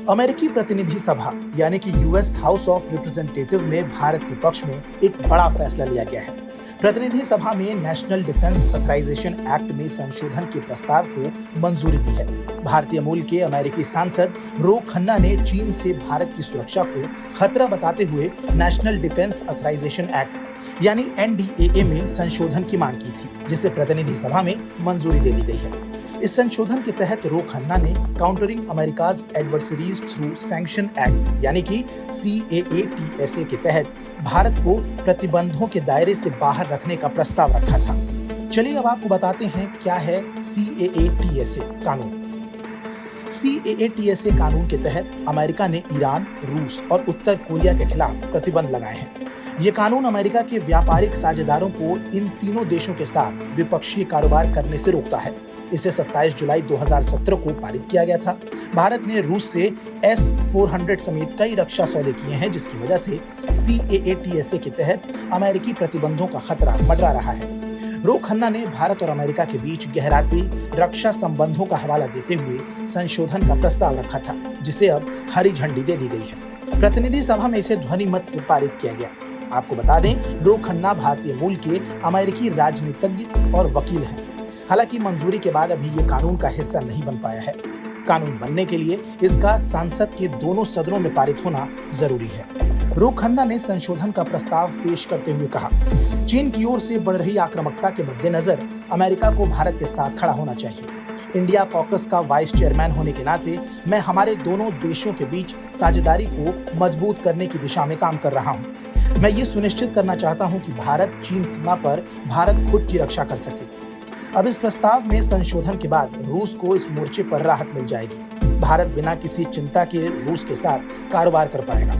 अमेरिकी प्रतिनिधि सभा यानी कि यूएस हाउस ऑफ रिप्रेजेंटेटिव में भारत के पक्ष में एक बड़ा फैसला लिया गया है। प्रतिनिधि सभा में नेशनल डिफेंस ऑथराइजेशन एक्ट में संशोधन के प्रस्ताव को मंजूरी दी है। भारतीय मूल के अमेरिकी सांसद रो खन्ना ने चीन से भारत की सुरक्षा को खतरा बताते हुए नेशनल डिफेंस ऑथराइजेशन एक्ट यानी NDAA में संशोधन की मांग की थी, जिसे प्रतिनिधि सभा में मंजूरी दे दी गई है। इस संशोधन के तहत रो खन्ना ने countering America's adversaries through sanction act यानी कि CAATSA के तहत भारत को प्रतिबंधों के दायरे से बाहर रखने का प्रस्ताव रखा था। चलिए अब आपको बताते हैं क्या है CAATSA कानून। CAATSA कानून के तहत अमेरिका ने ईरान, रूस और उत्तर कोरिया के खिलाफ प्रतिबंध लगाए हैं। ये कानून अमेरिका के व्यापारिक साझेदारों को इन तीनों देशों के साथ द्विपक्षीय कारोबार करने से रोकता है। इसे 27 जुलाई 2017 को पारित किया गया था। भारत ने रूस से S-400 समेत कई रक्षा सौदे किए हैं, जिसकी वजह से CAATSA के तहत अमेरिकी प्रतिबंधों का खतरा मंडरा रहा है। रो खन्ना ने भारत और अमेरिका के बीच गहराते रक्षा संबंधों का हवाला देते हुए संशोधन का प्रस्ताव रखा था, जिसे अब हरी झंडी दे दी गई है। प्रतिनिधि सभा में इसे ध्वनि मत से पारित किया गया। आपको बता दें, रो खन्ना भारतीय मूल के अमेरिकी राजनीतिज्ञ और वकील हैं। हालांकि मंजूरी के बाद अभी ये कानून का हिस्सा नहीं बन पाया है। कानून बनने के लिए इसका संसद के दोनों सदनों में पारित होना जरूरी है। रो खन्ना ने संशोधन का प्रस्ताव पेश करते हुए कहा, चीन की ओर से बढ़ रही आक्रामकता के मद्देनजर अमेरिका को भारत के साथ खड़ा होना चाहिए। इंडिया कॉकस का वाइस चेयरमैन होने के नाते मैं हमारे दोनों देशों के बीच साझेदारी को मजबूत करने की दिशा में काम कर रहा हूँ। मैं ये सुनिश्चित करना चाहता हूँ कि भारत चीन सीमा पर भारत खुद की रक्षा कर सके। अब इस प्रस्ताव में संशोधन के बाद रूस को इस मोर्चे पर राहत मिल जाएगी। भारत बिना किसी चिंता के रूस के साथ कारोबार कर पाएगा।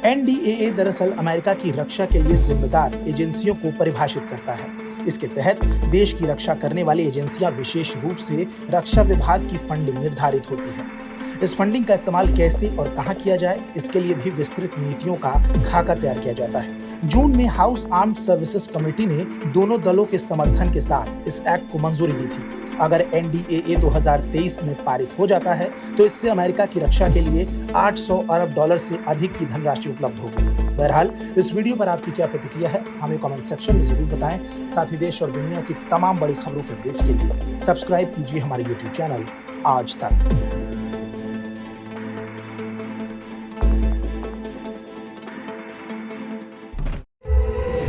NDAA दरअसल अमेरिका की रक्षा के लिए जिम्मेदार एजेंसियों को परिभाषित करता है। इसके तहत देश की रक्षा करने वाली एजेंसियां विशेष रूप से रक्षा विभाग की फंडिंग निर्धारित होती है। इस फंडिंग का इस्तेमाल कैसे और कहां किया जाए, इसके लिए भी विस्तृत नीतियों का खाका तैयार किया जाता है। जून में हाउस आर्म्ड सर्विसेज कमेटी ने दोनों दलों के समर्थन के साथ इस एक्ट को मंजूरी दी थी। अगर NDAA 2023 में पारित हो जाता है तो इससे अमेरिका की रक्षा के लिए $800 अरब से अधिक की धनराशि उपलब्ध होगी। बहरहाल इस वीडियो पर आपकी क्या प्रतिक्रिया है, हमें कमेंट सेक्शन में जरूर बताएं। साथ ही देश और दुनिया की तमाम बड़ी खबरों के अपडेट्स के लिए सब्सक्राइब कीजिए हमारे YouTube चैनल आज तक।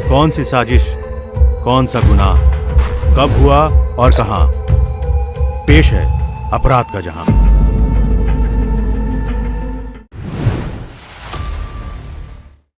कौन सी साजिश, कौन सा गुनाह, कब हुआ और कहां, पेश है अपराध का जहां।